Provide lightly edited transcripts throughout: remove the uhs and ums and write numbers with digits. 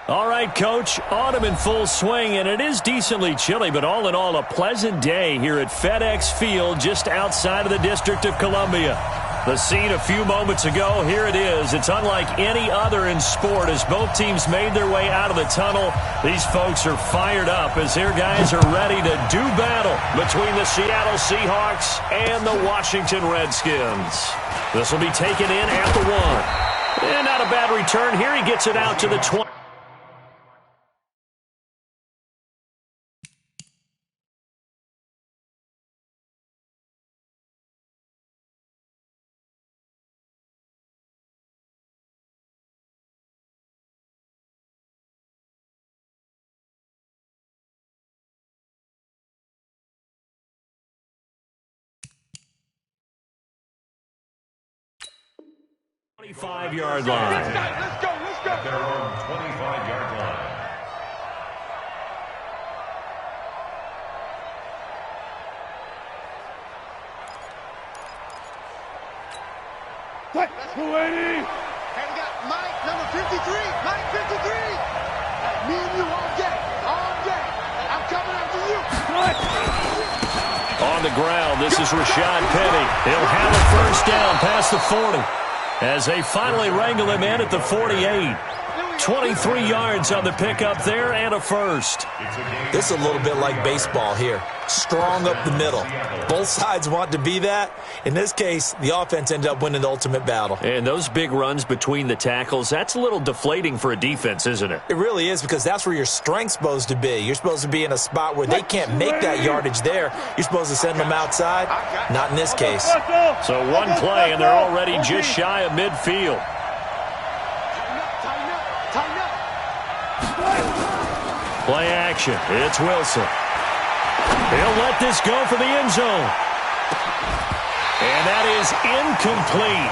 All right, Coach, autumn in full swing, and it is decently chilly, but all in all, a pleasant day here at FedEx Field just outside of the District of Columbia. The scene a few moments ago, here it is. It's unlike any other in sport as both teams made their way out of the tunnel. These folks are fired up as their guys are ready to do battle between the Seattle Seahawks and the Washington Redskins. This will be taken in at the 1. And not a bad return here. He gets it out to the 20. Yard line. Let's go. At their own 25-yard line. Let's go, 80. And we got Mike, number 53. Mike 53. Me and you all day. All day. I'm coming after you. On the ground, this is Rashad Penny. He'll have a first down past the 40. As they finally wrangle him in at the 48. 23 yards on the pickup there and a first. This is a little bit like baseball here. Strong up the middle. Both sides want to be that. In this case, the offense ended up winning the ultimate battle. And those big runs between the tackles, that's a little deflating for a defense, isn't it? It really is, because that's where your strength's supposed to be. You're supposed to be in a spot where they can't make that yardage there. You're supposed to send them outside. Not in this case. So one play, and they're already just shy of midfield. Play action. It's Wilson. He'll let this go for the end zone. And that is incomplete.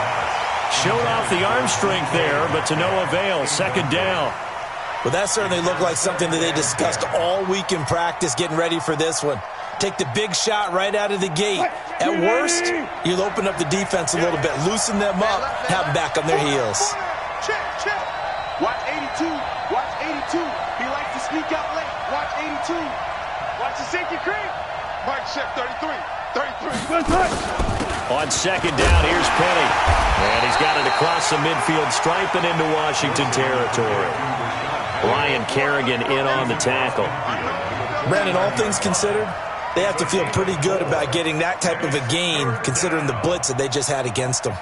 Showed off the arm strength there, but to no avail. Second down. Well, that certainly looked like something that they discussed all week in practice getting ready for this one. Take the big shot right out of the gate. At worst, you'll open up the defense a little bit, loosen them up, have them back on their heels. Check. Watch 82. Watch 82. He likes to sneak out late. Watch 82. Watch the sinking creep. Mike check 33. 33. On second down, here's Penny. And he's got it across the midfield stripe and into Washington territory. Ryan Kerrigan in on the tackle. Brandon, all things considered, they have to feel pretty good about getting that type of a gain, considering the blitz that they just had against them.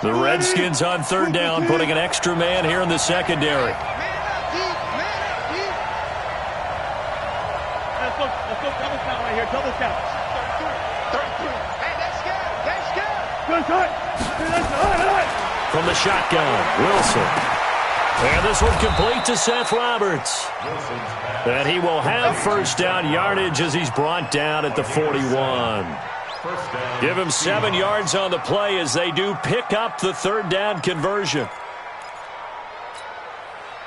The Redskins on third down, putting an extra man here in the secondary. Man up, deep. Let's go double count right here. Double count. 33. Hey, that's good. Good shot. From the shotgun, Wilson. And this one complete to Seth Roberts. And he will have first down yardage as he's brought down at the 41. Give him 7 yards on the play as they do pick up the third down conversion.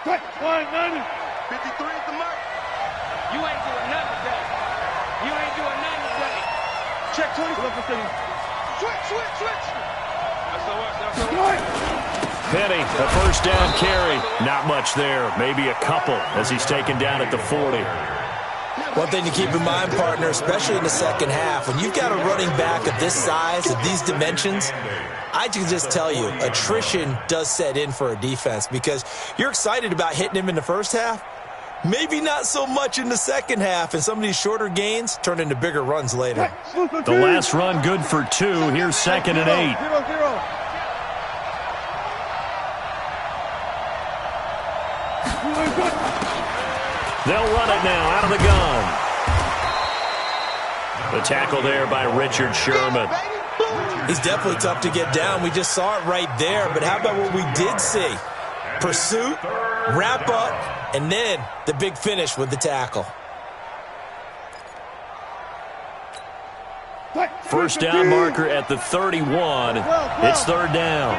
53 at the mark. You ain't doing nothing today. Check 20. Switch. Penny, a first down carry. Not much there. Maybe a couple as he's taken down at the 40. One thing to keep in mind, partner, especially in the second half, when you've got a running back of this size, of these dimensions, I can just tell you, attrition does set in for a defense because you're excited about hitting him in the first half. Maybe not so much in the second half, and some of these shorter gains turn into bigger runs later. The last run good for 2. Here's 2nd and 8. 0-0. They'll run it now out of the gun. The tackle there by Richard Sherman. He's definitely tough to get down. We just saw it right there, but how about what we did see? Pursuit, wrap up, and then the big finish with the tackle. First down marker at the 31. It's third down.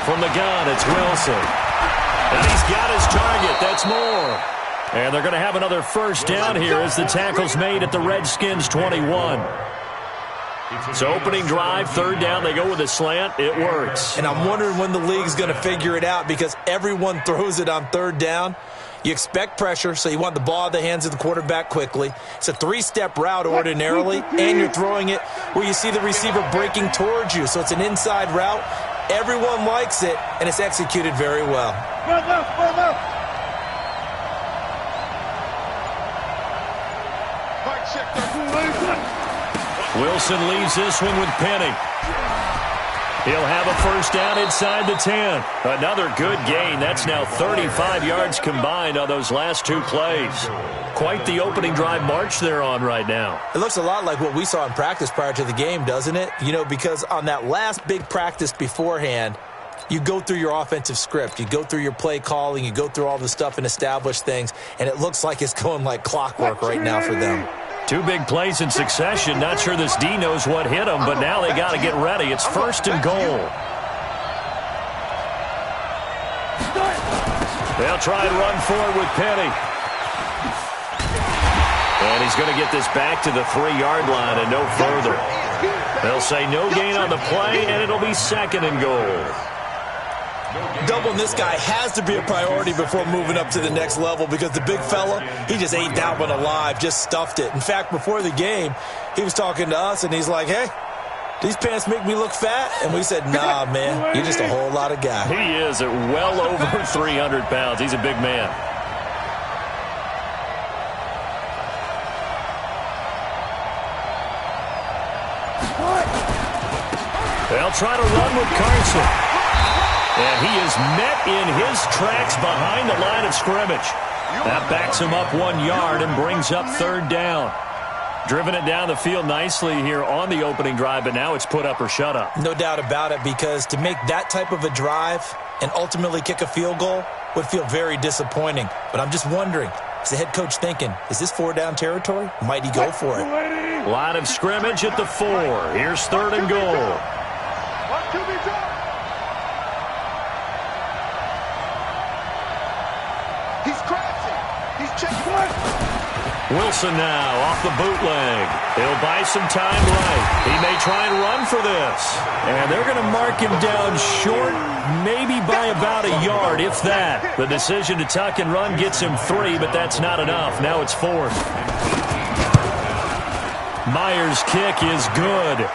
from the gun. It's Wilson. And he's got his target. That's more. And they're going to have another first down here as the tackle's made at the Redskins' 21. So opening drive, third down, they go with a slant. It works. And I'm wondering when the league's going to figure it out because everyone throws it on third down. You expect pressure, so you want the ball in the hands of the quarterback quickly. It's a three-step route ordinarily, and you're throwing it where you see the receiver breaking towards you. So it's an inside route. Everyone likes it, and it's executed very well. Wilson leaves this one with Penny. He'll have a first down inside the 10. Another good gain. That's now 35 yards combined on those last two plays. Quite the opening drive march they're on right now. It looks a lot like what we saw in practice prior to the game, doesn't it? You know, because on that last big practice beforehand, you go through your offensive script. You go through your play calling. You go through all the stuff and establish things. And it looks like it's going like clockwork right now for them. Two big plays in succession. Not sure this D knows what hit him, but now they got to get ready. It's first and goal. They'll try and run forward with Penny. And he's going to get this back to the 3-yard line and no further. They'll say no gain on the play, and it'll be second and goal. Doubling this guy has to be a priority before moving up to the next level because the big fella, he just ate that one alive, just stuffed it. In fact, before the game, he was talking to us, and he's like, hey, these pants make me look fat? And we said, nah, man, you're just a whole lot of guy. He is at well over 300 pounds. He's a big man. They'll try to run with Carson. And he is met in his tracks behind the line of scrimmage. That backs him up 1 yard and brings up third down. Driven it down the field nicely here on the opening drive, but now it's put up or shut up. No doubt about it, because to make that type of a drive and ultimately kick a field goal would feel very disappointing. But I'm just wondering, is the head coach thinking, is this 4-down territory? Might he go for it? Line of scrimmage at the 4. Here's third and goal. Wilson now off the bootleg. He'll buy some time right. He may try and run for this. And they're going to mark him down short, maybe by about a yard, if that. The decision to tuck and run gets him 3, but that's not enough. Now it's 4th. Myers' kick is good.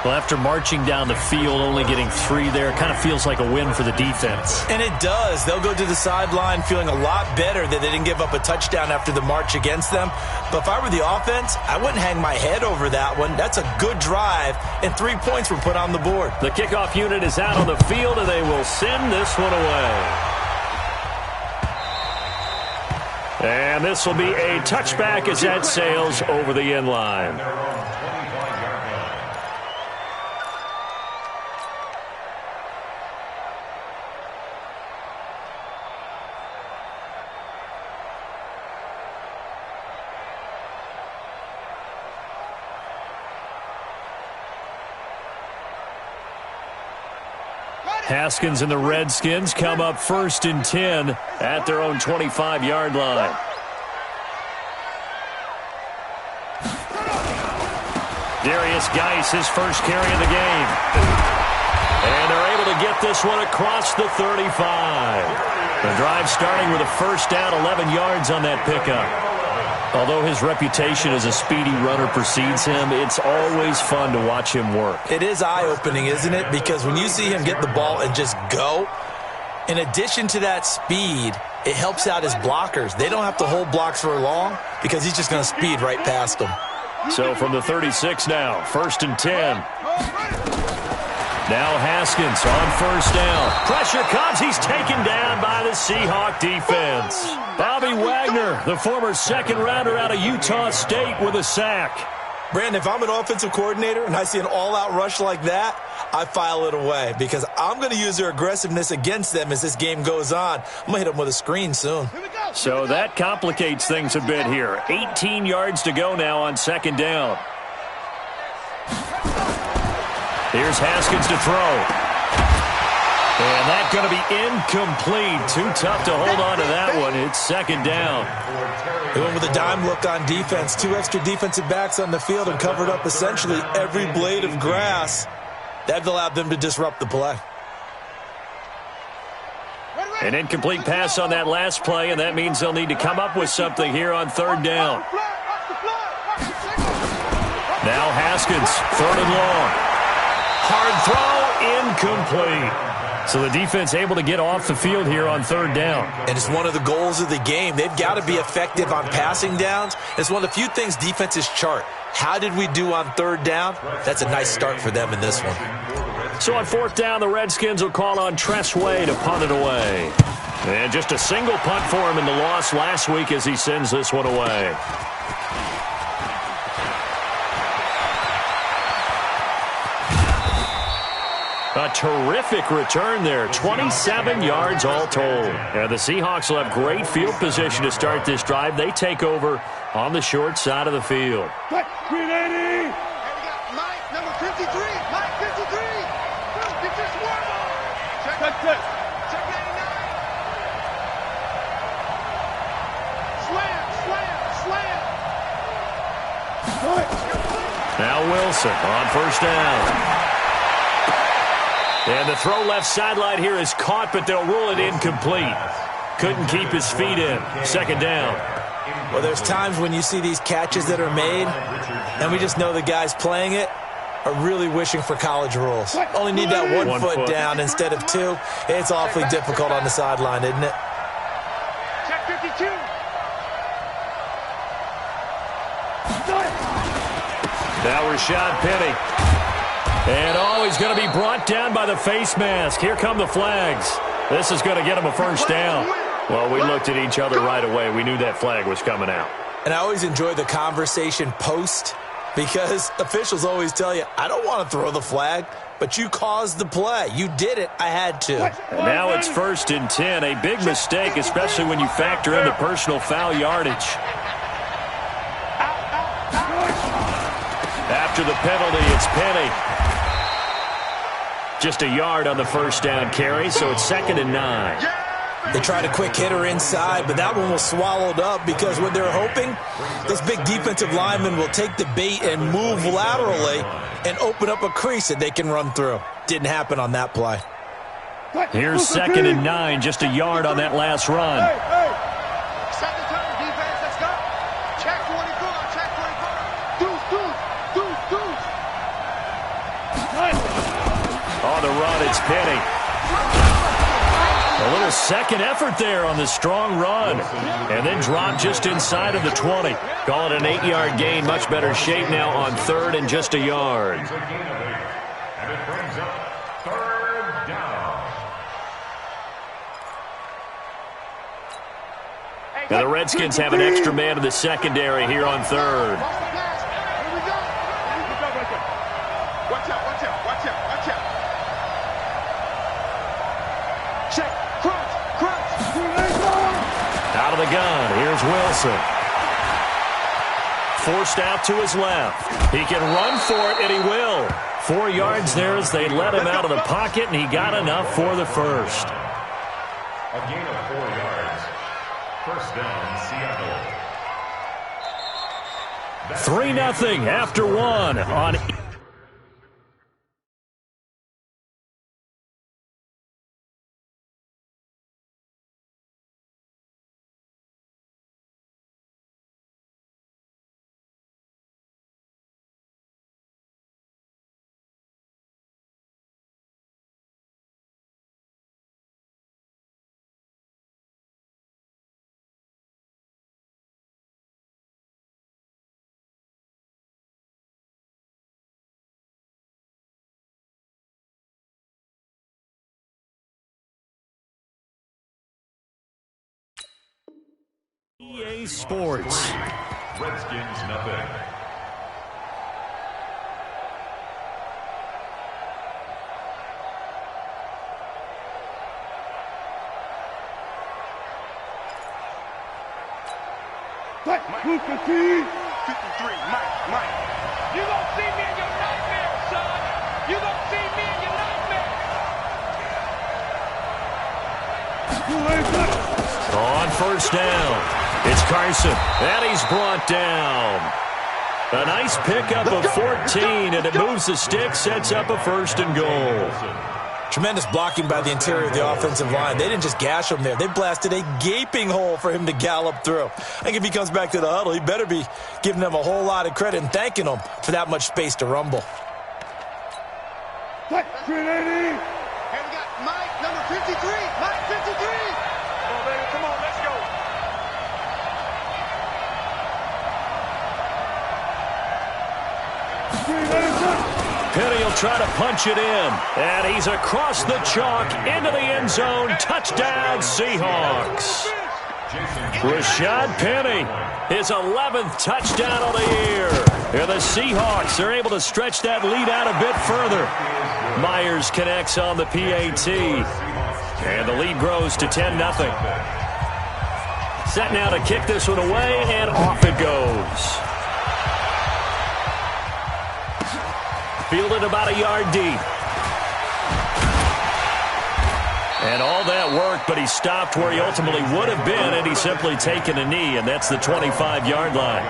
Well, after marching down the field, only getting 3 there, kind of feels like a win for the defense. And it does. They'll go to the sideline feeling a lot better that they didn't give up a touchdown after the march against them. But if I were the offense, I wouldn't hang my head over that one. That's a good drive, and 3 points were put on the board. The kickoff unit is out on the field, and they will send this one away. And this will be a touchback as that sails over the end line. Haskins and the Redskins come up first and 10 at their own 25-yard line. Darius Geis, his first carry of the game. And they're able to get this one across the 35. The drive starting with a first down, 11 yards on that pickup. Although his reputation as a speedy runner precedes him, it's always fun to watch him work. It is eye-opening, isn't it? Because when you see him get the ball and just go, in addition to that speed, it helps out his blockers. They don't have to hold blocks for long because he's just going to speed right past them. So from the 36 now, first and 10. Now Haskins on first down. Pressure comes. He's taken down by the Seahawk defense. Bobby Wagner, the former second-rounder out of Utah State, with a sack. Brandon, if I'm an offensive coordinator and I see an all-out rush like that, I file it away because I'm going to use their aggressiveness against them as this game goes on. I'm going to hit them with a screen soon. So that complicates things a bit here. 18 yards to go now on second down. Here's Haskins to throw. And that's going to be incomplete. Too tough to hold on to that one. It's second down. They went with a dime look on defense. 2 extra defensive backs on the field and covered up essentially every blade of grass. That allowed them to disrupt the play. An incomplete pass on that last play, and that means they'll need to come up with something here on third down. Now Haskins, third and long. Hard throw, incomplete. So the defense able to get off the field here on third down. And it's one of the goals of the game. They've got to be effective on passing downs. It's one of the few things defenses chart. How did we do on third down? That's a nice start for them in this one. So on fourth down, the Redskins will call on Tress Way to punt it away. And just a single punt for him in the loss last week as he sends this one away. A terrific return there, 27 yards all told. And the Seahawks will have great field position to start this drive. They take over on the short side of the field. 380. Mike, number 53. Mike, 53. Get your swarm on. Check 99. Slam. Now Wilson on first down. And the throw left sideline here is caught, but they'll rule it incomplete. Couldn't keep his feet in. Second down. Well, there's times when you see these catches that are made, and we just know the guys playing it are really wishing for college rules. Only need that one foot down instead of 2. It's awfully difficult on the sideline, isn't it? Check 52. Now Rashad Penny. And he's going to be brought down by the face mask. Here come the flags. This is going to get him a first down. Well, we looked at each other right away. We knew that flag was coming out. And I always enjoy the conversation post because officials always tell you, I don't want to throw the flag, but you caused the play. You did it. I had to. And now it's 1st and 10. A big mistake, especially when you factor in the personal foul yardage. After the penalty, it's Penny. Just a yard on the first down carry, so it's 2nd and 9. They tried a quick hitter inside, but that one was swallowed up because what they're hoping, those big defensive linemen will take the bait and move laterally and open up a crease that they can run through. Didn't happen on that play. Here's 2nd and 9, just a yard on that last run. Second turn, defense, let's go. Check 24, check 24. Deuce. On the run, it's Penny. A little second effort there on the strong run. And then drop just inside of the 20. Call it an 8-yard gain. Much better shape now on 3rd and just a yard. And it brings up 3rd down. Now the Redskins have an extra man in the secondary here on 3rd. Here we go. Watch out. Check, crunch. Out of the gun, here's Wilson. Forced out to his left. He can run for it, and he will. 4 yards there as they let him out of the pocket, and he got enough for the first. A gain of 4 yards. First down, Seattle. 3-0 after 1 on... EA Sports. Redskins, nothing. Mike, 53, Mike. You gonna see me in your nightmare, son. You gonna see me in your nightmare. On first down, it's Carson, and he's brought down. A nice pickup of 14, and it moves the stick, sets up a 1st and goal. Tremendous blocking by the interior of the offensive line. They didn't just gash him there. They blasted a gaping hole for him to gallop through. I think if he comes back to the huddle, he better be giving them a whole lot of credit and thanking them for that much space to rumble. 380. And we got Mike, number 53. Mike, 53. Come on, baby. Come on, let's go. Penny will try to punch it in, and he's across the chalk into the end zone. Touchdown, Seahawks. Rashad Penny, his 11th touchdown of the year. And the Seahawks are able to stretch that lead out a bit further. Myers connects on the PAT, and the lead grows to 10-0. Set now to kick this one away, and off it goes. Fielded about a yard deep. And all that work, but he stopped where he ultimately would have been, and he's simply taken a knee, and that's the 25-yard line.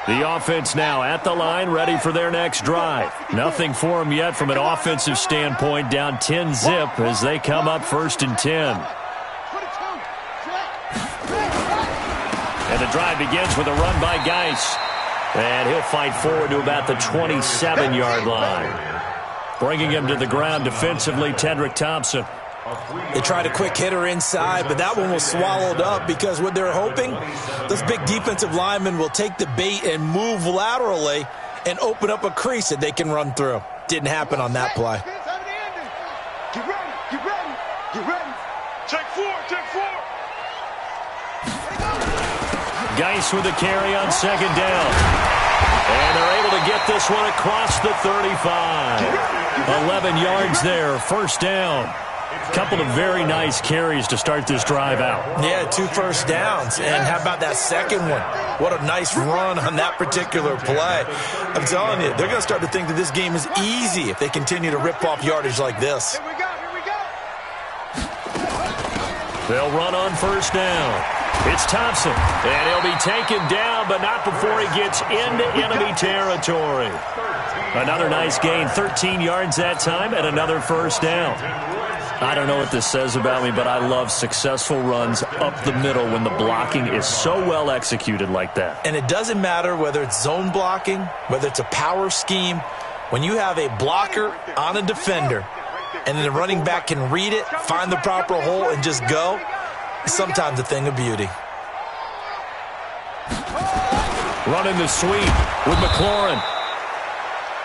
The offense now at the line, ready for their next drive. Nothing for them yet from an offensive standpoint, down 10-0 as they come up 1st and 10. And the drive begins with a run by Geis. And he'll fight forward to about the 27-yard line. Bringing him to the ground defensively, Tedrick Thompson. They tried a quick hitter inside, but that one was swallowed up because what they're hoping, those big defensive linemen will take the bait and move laterally and open up a crease that they can run through. Didn't happen on that play. Get ready, get ready, get ready. Take 4, take 4. Geis with a carry on 2nd down. And they're able to get this one across the 35. 11 yards there, 1st down. Couple of very nice carries to start this drive out. Yeah, 2 first downs. And how about that second one? What a nice run on that particular play. I'm telling you, they're going to start to think that this game is easy if they continue to rip off yardage like this. Here we go, here we go. They'll run on 1st down. It's Thompson, and he'll be taken down, but not before he gets into enemy territory. Another nice gain, 13 yards that time, and another 1st down. I don't know what this says about me, but I love successful runs up the middle when the blocking is so well executed like that. And it doesn't matter whether it's zone blocking, whether it's a power scheme. When you have a blocker on a defender, and then the running back can read it, find the proper hole, and just go, sometimes a thing of beauty. Running the sweep with McLaurin.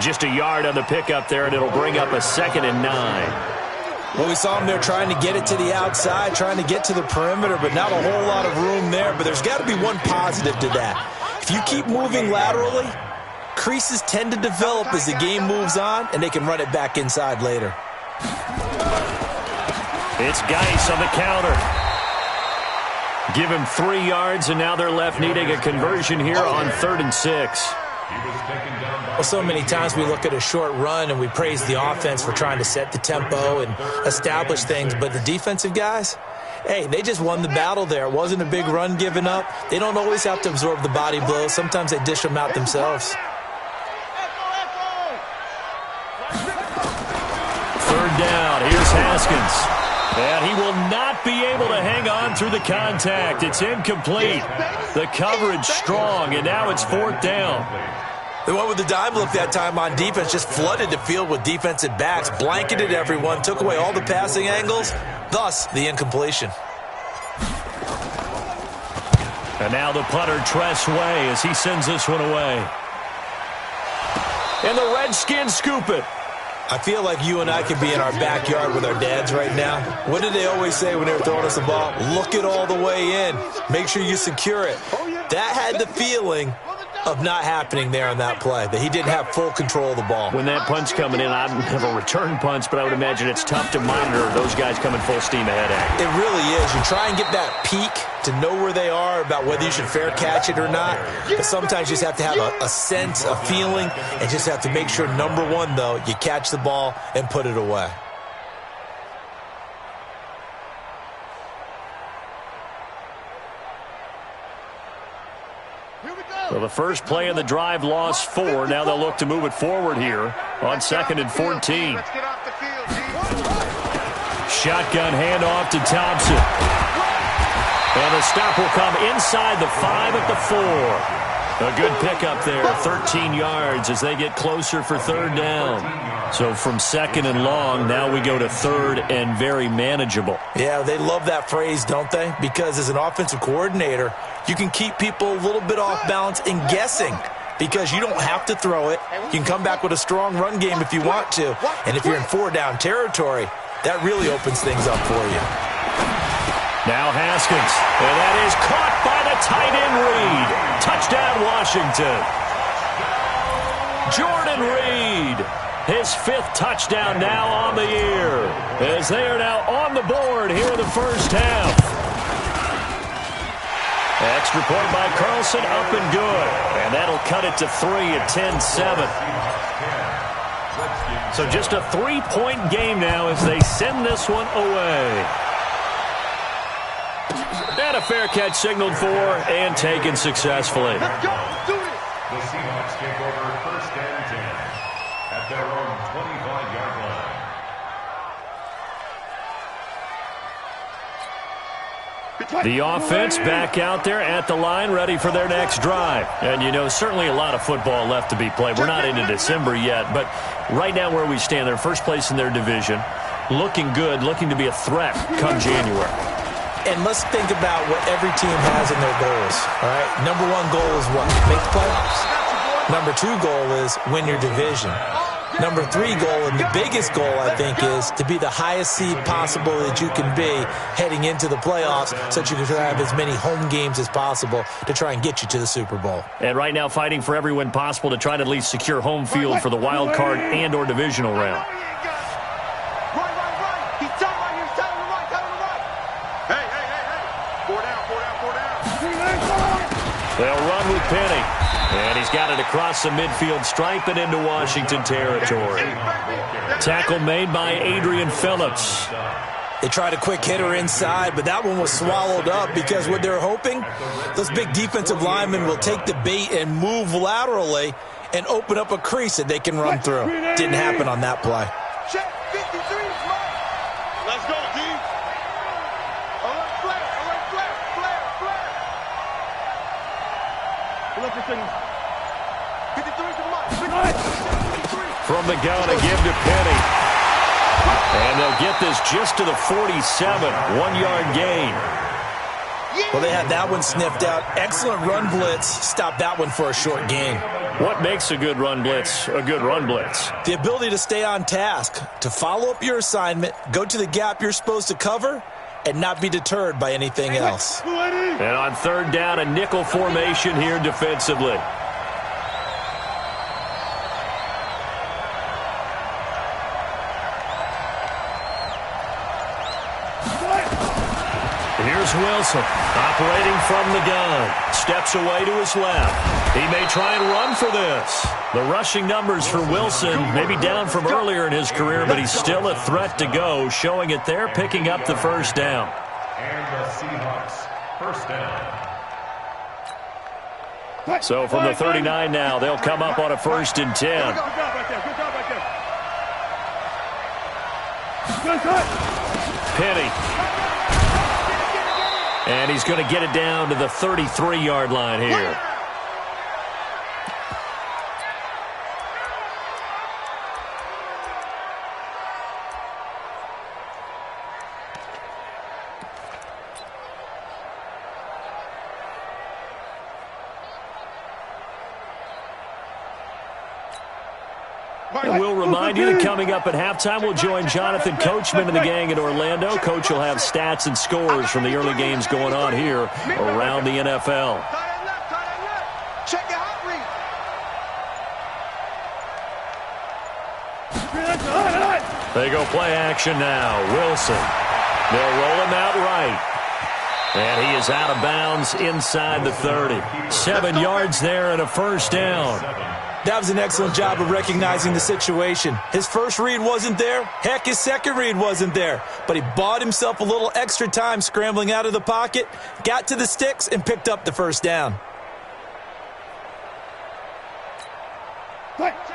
Just a yard on the pickup there, and it'll bring up a 2nd and 9. Well, we saw him there trying to get it to the outside, trying to get to the perimeter, but not a whole lot of room there. But there's got to be one positive to that. If you keep moving laterally, creases tend to develop as the game moves on, and they can run it back inside later. It's Geis on the counter. Give him 3 yards, and now they're left needing a conversion here on 3rd and 6. Well, so many times we look at a short run and we praise the offense for trying to set the tempo and establish things, but the defensive guys, hey, they just won the battle there. It wasn't a big run given up. They don't always have to absorb the body blows. Sometimes they dish them out themselves. 3rd down. Here's Haskins. And he will not be able to hang on through the contact. It's incomplete. The coverage strong, and now it's 4th down. They went with the dime look that time on defense, just flooded the field with defensive backs, blanketed everyone, took away all the passing angles, thus the incompletion. And now the punter, Tress Way, as he sends this one away. And the Redskins scoop it. I feel like you and I could be in our backyard with our dads right now. What did they always say when they were throwing us the ball? Look it all the way in. Make sure you secure it. That had the feeling of not happening there on that play, that he didn't have full control of the ball. When that punch coming in, I don't have a return punch, but I would imagine it's tough to monitor those guys coming full steam ahead at you. It really is. You try and get that peek to know where they are about whether you should fair catch it or not. But sometimes you just have to have a sense, a feeling, and just have to make sure, number one, though, you catch the ball and put it away. So the first play of the drive lost 4. Now they'll look to move it forward here on 2nd and 14. Shotgun handoff to Thompson. And the stop will come inside the 5 at the 4. A good pickup there, 13 yards as they get closer for 3rd down. So from 2nd and long, now we go to 3rd and very manageable. Yeah, they love that phrase, don't they? Because as an offensive coordinator, you can keep people a little bit off balance and guessing because you don't have to throw it. You can come back with a strong run game if you want to. And if you're in 4-down territory, that really opens things up for you. Now Haskins, and that is caught by the tight end Reed. Touchdown, Washington. Jordan Reed, his 5th touchdown now on the year, as they are now on the board here in the first half. Extra point by Carlson, up and good. And that'll cut it to 3 at 10-7. So just a 3-point game now as they send this one away. And a fair catch signaled for and taken successfully. The Seahawks take over 1st and 10 at their own 25-yard line. The offense back out there at the line, ready for their next drive. And, you know, certainly a lot of football left to be played. We're not into December yet, but right now where we stand, they're first place in their division, looking good, looking to be a threat come January. And let's think about what every team has in their goals, all right? Number 1 goal is what? Make the playoffs. Number 2 goal is win your division. Number 3 goal, and the biggest goal, I think, is to be the highest seed possible that you can be heading into the playoffs so that you can have as many home games as possible to try and get you to the Super Bowl. And right now fighting for every win possible to try to at least secure home field for the wild card and or divisional round. They'll run with Penny. And he's got it across the midfield stripe and into Washington territory. Tackle made by Adrian Phillips. They tried a quick hitter inside, but that one was swallowed up because what they're hoping, those big defensive linemen will take the bait and move laterally and open up a crease that they can run through. Didn't happen on that play. Check 53. Let's go, D. Alert flare, flare. From the gun, a give to Penny. And they'll get this just to the 47, 1-yard gain. Well, they had that one sniffed out. Excellent run blitz. Stop that one for a short gain. What makes a good run blitz a good run blitz? The ability to stay on task, to follow up your assignment, go to the gap you're supposed to cover, and not be deterred by anything else. And on 3rd down, a nickel formation here defensively. Here's Wilson, operating from the gun. Steps away to his left. He may try and run for this. The rushing numbers for Wilson may be down from earlier in his career, but he's still a threat to go, showing it there, picking up the 1st down. And the Seahawks, 1st down. So from the 39 now, they'll come up on a 1st and 10. Penny. And he's going to get it down to the 33-yard line here. And we'll remind you that coming up at halftime, we'll join Jonathan Coachman and the gang in Orlando. Coach will have stats and scores from the early games going on here around the NFL. Check your hot read. They go play action now. Wilson. They'll roll him out right. And he is out of bounds inside the 30. 7 yards there and a first down. That was an excellent job of recognizing the situation. His first read wasn't there. Heck, his second read wasn't there. But he bought himself a little extra time scrambling out of the pocket, got to the sticks, and picked up the first down.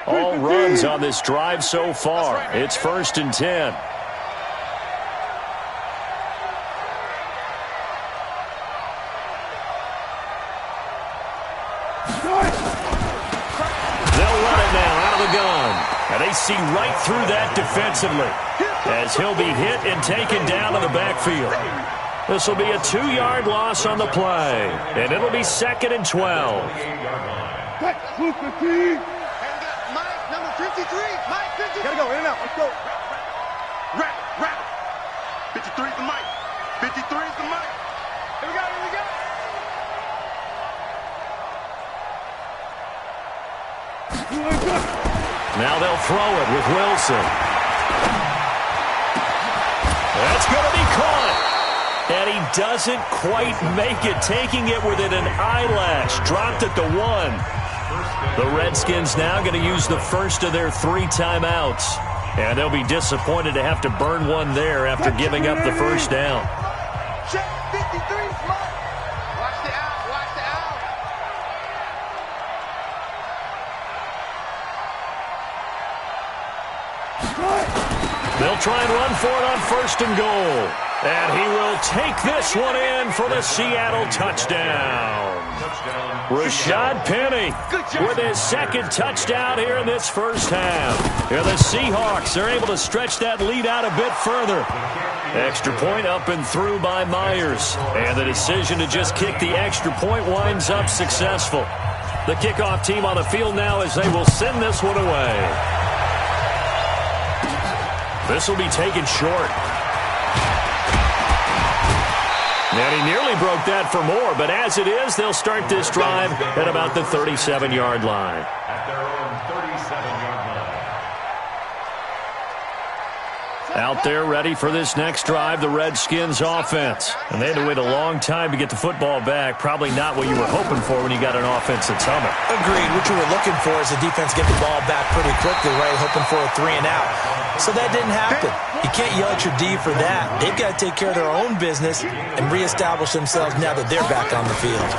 All runs on this drive so far. It's 1st and 10. And they see right through that defensively as he'll be hit and taken down in the backfield. This will be a 2-yard loss on the play, and it'll be 2nd and 12. Mike, number 53. Mike, 53. Gotta go, in and out. Let's go. Rap. 53 is the Mike. 53 is the Mike. Here we go. Now they'll throw it with Wilson. That's going to be caught. And he doesn't quite make it, taking it within an eyelash. Dropped at the 1. The Redskins now going to use the first of their 3 timeouts. And they'll be disappointed to have to burn one there after giving up the first down. Check 53 smart. Watch the out. They'll try and run for it on 1st and goal. And he will take this one in for the Seattle touchdown. Rashad Penny with his 2nd touchdown here in this first half. Here the Seahawks are able to stretch that lead out a bit further. Extra point up and through by Myers. And the decision to just kick the extra point winds up successful. The kickoff team on the field now as they will send this one away. This will be taken short. And he nearly broke that for more, but as it is, they'll start this drive at about the 37-yard line. At their own 37-yard line. Out there ready for this next drive, the Redskins offense. And they had to wait a long time to get the football back. Probably not what you were hoping for when you got an offense that's humming. Agreed. What you were looking for is the defense get the ball back pretty quickly, right? Hoping for a 3 and out. So that didn't happen. You can't yell at your D for that. They've got to take care of their own business and reestablish themselves now that they're back on the field.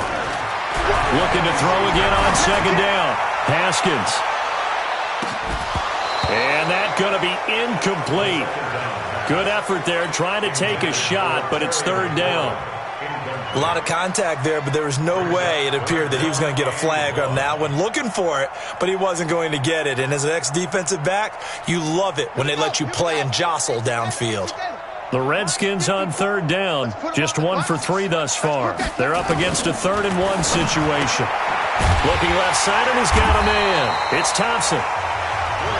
Looking to throw again on 2nd down. Haskins. And that's going to be incomplete. Good effort there trying to take a shot, but it's 3rd down. A lot of contact there, but there was no way it appeared that he was going to get a flag on that one. Looking for it, but he wasn't going to get it. And as an ex-defensive back, you love it when they let you play and jostle downfield. The Redskins on 3rd down. Just 1 for 3 thus far. They're up against a 3rd and 1 situation. Looking left side, and he's got a man. It's Thompson.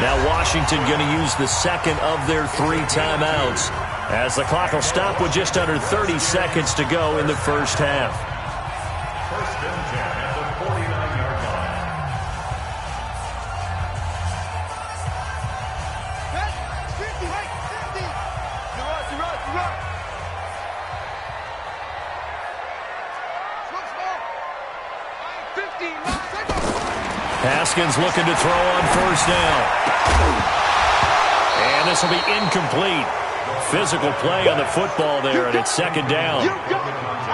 Now Washington going to use the 2nd of their 3 timeouts, as the clock will stop with just under 30 seconds to go in the first half. 1st and 10 at the 49-yard line. Haskins looking to throw on 1st down. And this will be incomplete. Physical play on the football there, and it's 2nd down.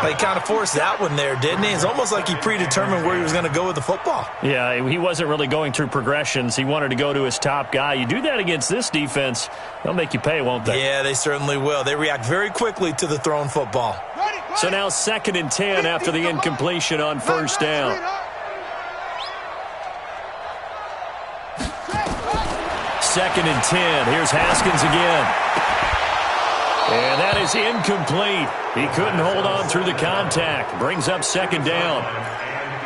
He kind of forced that one there, didn't he? It's almost like he predetermined where he was going to go with the football. Yeah, he wasn't really going through progressions. He wanted to go to his top guy. You do that against this defense, they'll make you pay, won't they? Yeah, they certainly will. They react very quickly to the thrown football. So now 2nd and 10 after the incompletion on 1st down. 2nd and 10. Here's Haskins again. And that is incomplete. He couldn't hold on through the contact. Brings up 2nd down.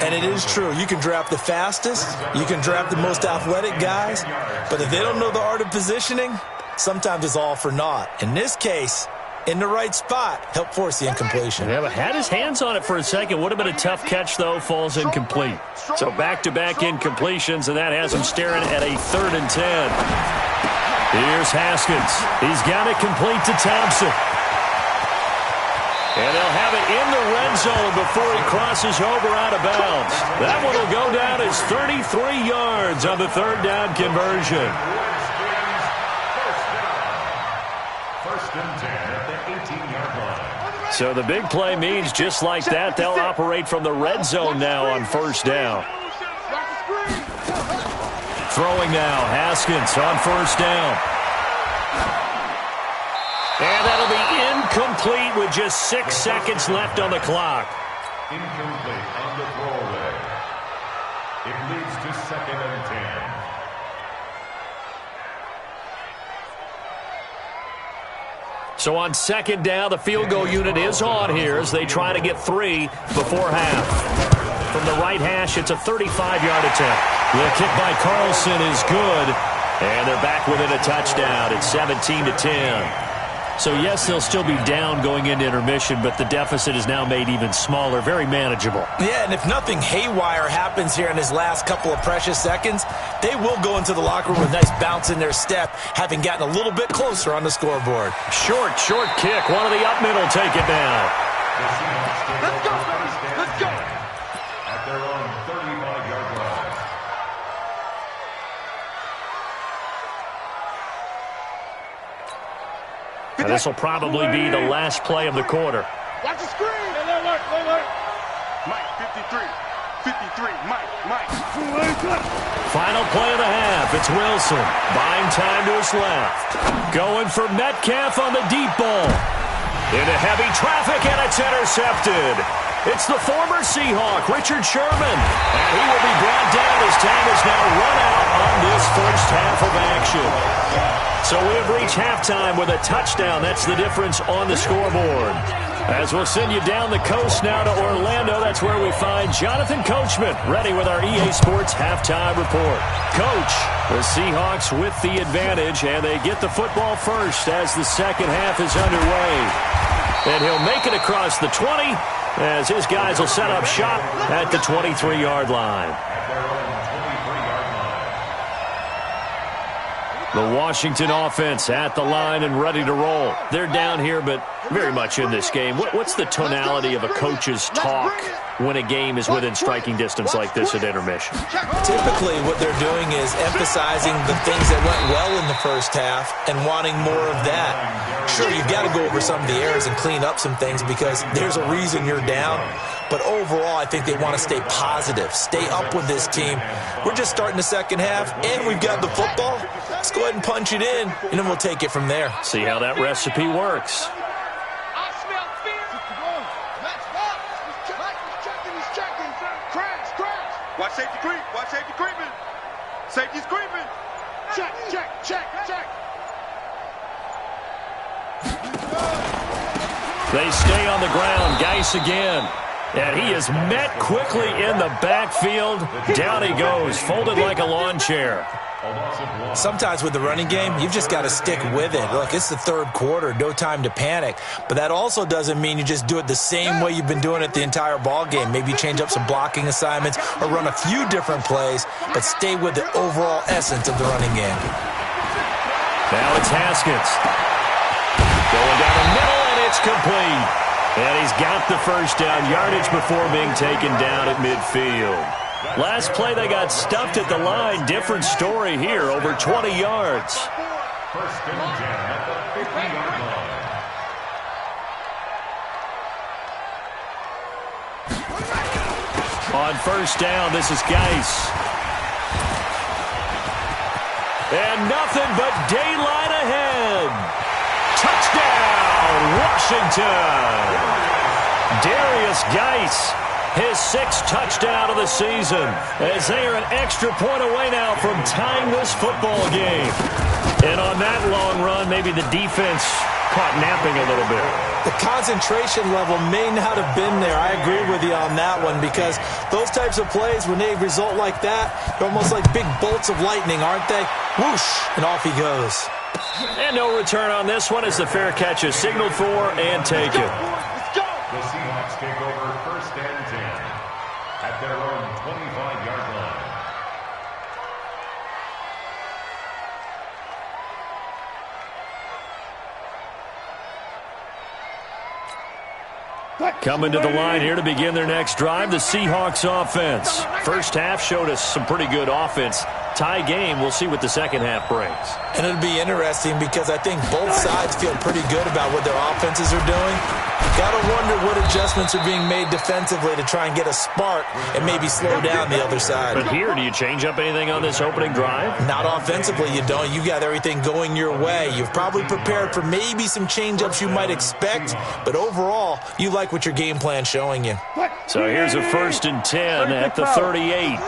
And it is true. You can draft the fastest. You can draft the most athletic guys. But if they don't know the art of positioning, sometimes it's all for naught. In this case, in the right spot, helped force the incompletion. Yeah, but had his hands on it for a second. Would have been a tough catch, though. Falls incomplete. So back-to-back incompletions, and that has him staring at a 3rd and 10. Here's Haskins. He's got it complete to Thompson. And they'll have it in the red zone before he crosses over out of bounds. That one will go down as 33 yards on the third down conversion. First and 10 at the 18-yard line. So the big play means just like that, they'll operate from the red zone now on first down. Throwing now, Haskins on first down. And that'll be incomplete with just 6 seconds left on the clock. Incomplete on the throwaway. It leads to second and 10. So on second down, the field goal unit is on here as they try to get 3 before half. From the right hash, it's a 35-yard attempt. The kick by Carlson is good, and they're back within a touchdown. It's 17-10. So, yes, they'll still be down going into intermission, but the deficit is now made even smaller, very manageable. Yeah, and if nothing haywire happens here in his last couple of precious seconds, they will go into the locker room with a nice bounce in their step, having gotten a little bit closer on the scoreboard. Short kick. One of the up middle take it down. Let's go, baby. Let's go. At their own 35-yard line. Now, this will probably be the last play of the quarter. Watch the screen. Mike, 53. 53. Mike. Final play of the half. It's Wilson. Buying time to his left. Going for Metcalf on the deep ball. Into heavy traffic, and it's intercepted. It's the former Seahawk, Richard Sherman. And he will be brought down as time is now run out on this first half of action. So we have reached halftime with a touchdown. That's the difference on the scoreboard. As we'll send you down the coast now to Orlando, that's where we find Jonathan Coachman ready with our EA Sports halftime report. Coach, the Seahawks with the advantage, and they get the football first as the second half is underway. And he'll make it across the 20 as his guys will set up shop at the 23-yard line. The Washington offense at the line and ready to roll. They're down here, but very much in this game. What's the tonality of a coach's talk when a game is within striking distance like this at intermission? Typically, what they're doing is emphasizing the things that went well in the first half and wanting more of that. Sure, you've got to go over some of the errors and clean up some things because there's a reason you're down. But overall, I think they want to stay positive, stay up with this team. We're just starting the second half, and we've got the football. Let's go ahead and punch it in, and then we'll take it from there. See how that recipe works. I smell fear. He's checking. Crash. Watch safety creep. Watch safety creeping. Safety's creeping. Check. They stay on the ground. Geis again. And he is met quickly in the backfield. Down he goes, folded like a lawn chair. Sometimes with the running game, you've just got to stick with it. Look, it's the third quarter, no time to panic. But that also doesn't mean you just do it the same way you've been doing it the entire ball game. Maybe change up some blocking assignments or run a few different plays, but stay with the overall essence of the running game. Now it's Haskins. Going down the middle, and it's complete. And he's got the first down yardage before being taken down at midfield. Last play, they got stuffed at the line. Different story here, over 20 yards. First and 10 at the 50-yard line. On first down, this is Geis. And nothing but daylight ahead. Touchdown, Washington. Darius Geis, his 6th touchdown of the season, as they are an extra point away now from tying this football game. And on that long run, maybe the defense caught napping a little bit. The concentration level may not have been there. I agree with you on that one because those types of plays, when they result like that, they're almost like big bolts of lightning, aren't they? Whoosh, and off he goes. And no return on this one as the fair catch is signaled for and taken. The Seahawks take over first and 10 at their own 25-yard line. Coming to the line here to begin their next drive, the Seahawks offense. First half showed us some pretty good offense. Tie game, we'll see what the second half brings. And it'll be interesting because I think both sides feel pretty good about what their offenses are doing. Got to wonder what adjustments are being made defensively to try and get a spark and maybe slow down the other side. But here, do you change up anything on this opening drive? Not offensively, you don't. You got everything going your way. You've probably prepared for maybe some change-ups you might expect, but overall, you like what your game plan's showing you. So here's a 1st and 10 at the 38.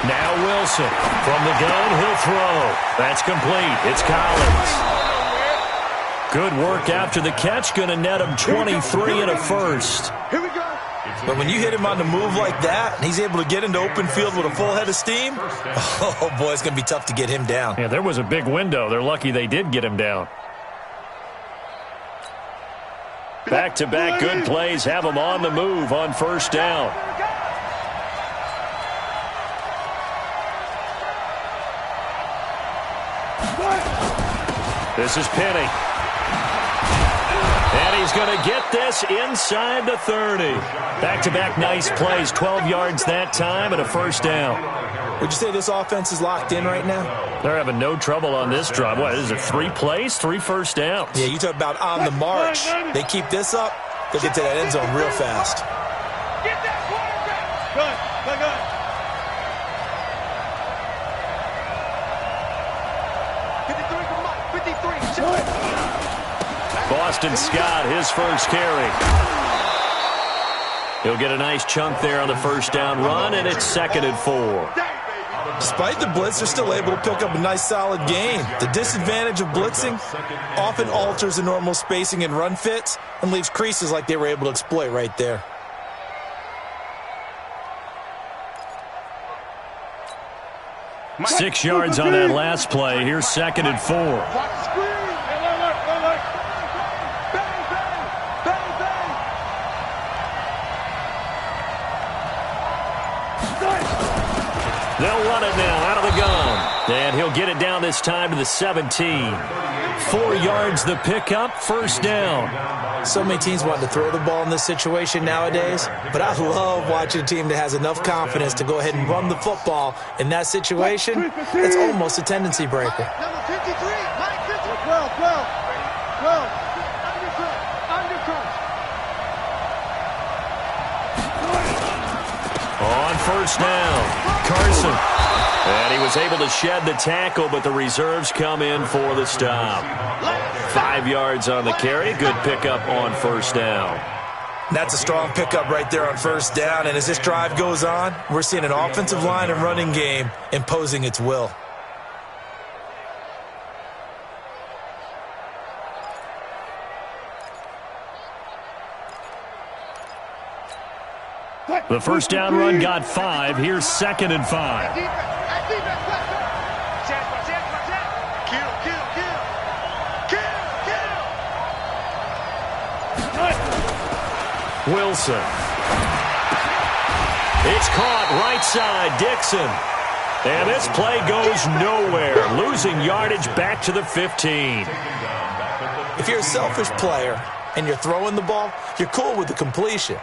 Now Wilson. From the gun, he'll throw. That's complete. It's Collins. Good work after the catch. Going to net him 23 and a first. Here we go. But when you hit him on the move like that, and he's able to get into open field with a full head of steam, oh, boy, it's going to be tough to get him down. Yeah, there was a big window. They're lucky they did get him down. Back-to-back good plays have him on the move on 1st down. This is Penny. And he's going to get this inside the 30. Back-to-back nice plays, 12 yards that time and a 1st down. Would you say this offense is locked in right now? They're having no trouble on this drive. What, is it 3 plays, 3 first downs? Yeah, you talk about on the march. They keep this up, they'll get to that end zone real fast. Get that quarterback. Good. Boston Scott, his first carry. He'll get a nice chunk there on the 1st down run, and it's 2nd and 4. Despite the blitz, they're still able to pick up a nice solid gain. The disadvantage of blitzing often alters the normal spacing and run fits and leaves creases like they were able to exploit right there. Six yards on that last play. Here's 2nd and 4. They'll run it now out of the gun. And he'll get it down this time to the 17. 4 yards the pickup, 1st down. So many teams want to throw the ball in this situation nowadays, but I love watching a team that has enough confidence to go ahead and run the football in that situation. It's almost a tendency breaker. Number 53, Mike 50. 12. On 1st down, Carson. And he was able to shed the tackle, but the reserves come in for the stop. 5 yards on the carry. Good pickup on 1st down. That's a strong pickup right there on 1st down. And as this drive goes on, we're seeing an offensive line and running game imposing its will. The 1st down run got 5. Here's 2nd and 5. Wilson. It's caught right side, Dixon. And this play goes nowhere. Losing yardage back to the 15. If you're a selfish player and you're throwing the ball, you're cool with the completion.